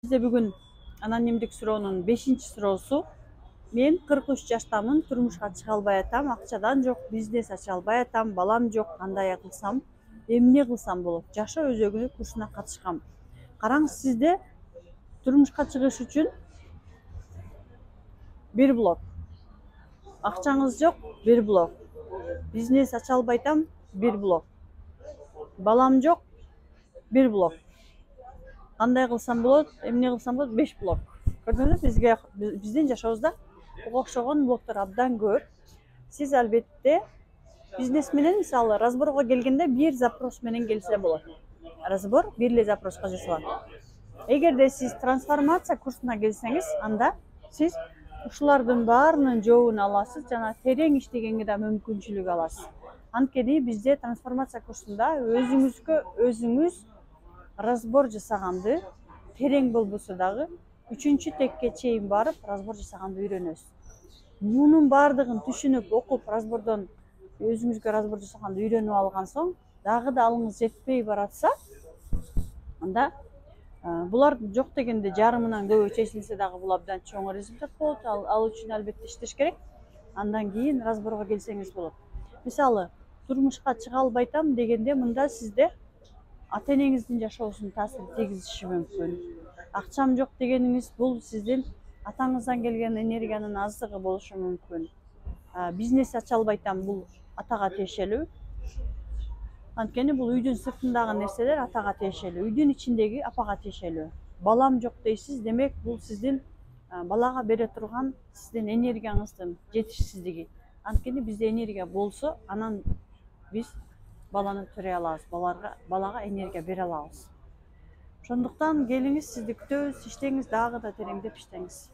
Bizde bugün anonimdик суроонун 5-суроосу. Мен 43 жаштамын, турмушка чыга албай атам, акчадан жок, бизнес ача албай атам, балам жок, кандай кылсам, эмне кылсам болот? Жашоо өзөгүнү курсуна катышкам. Караңыз, сизде турмушка чыгыш үчүн бир блок. Акчаңыз жок, бир блок. Бизнес ача албай атам, бир блок. Балам жок, бир блок. Кандай кылсам болот, эмне кылсам болот? 5 блок. Көрдүңүзбү, биздин жашообузда буга окшогон блоктор абдан көп. Сиз албетте бизнес менен, мисалы, разборго келгенде бир запрос менен келсе болот. Разбор бир эле запроска жасалат. Эгерде сиз трансформация курсуна келсеңиз, анда сиз ушулардын баарынын жообун аласыз жана терең иштегенге да мүмкүнчүлүк аласыз. Анткени бизде трансформация курсунда өзүңүз разбор жасаганды, терең болбосо дагы 3-текке чейин барып разбор жасаганды үйрөнөсүз. Мунун баардыгын түшүнүп, окуп, разбордон өзүңүзгө разбор жасаганды үйрөнүп алган соң, дагы да алыңыз жетпей баратса, анда булар жок дегенде жарымынан көбү чечилсе дагы бул абдан чоң результат болот. Ал үчүн албетте иштеш керек. Андан кийин разборго келсеңиз болот. Мисалы, турмушка чыга албай атам дегенде, мында сизде ата-энеңиздин жашоосуна таасир тийгизиши мүмкүн. Акчам жок дегениңиз, бул сиздин атаңыздан келген энергиянын аздыгы болушу мүмкүн. Бизнес ача албай атам, бул атага тиешелүү. Анткени бул үйдүн сыртындагы нерселер атага тиешелүү, үйдүн ичиндеги апага тиешелүү. Балам жок дейсиз, демек бул сиздин балага бере турган сиздин энергияңыздын жетишсиздиги. Анткени бизде энергия болсо, анан биз баланы төрөй алабыз, балага энергия бере алабыз. Ошондуктан келиңиз, сизди күтөбүз, иштеңиз, дагы да тереңдеп иштеңиз.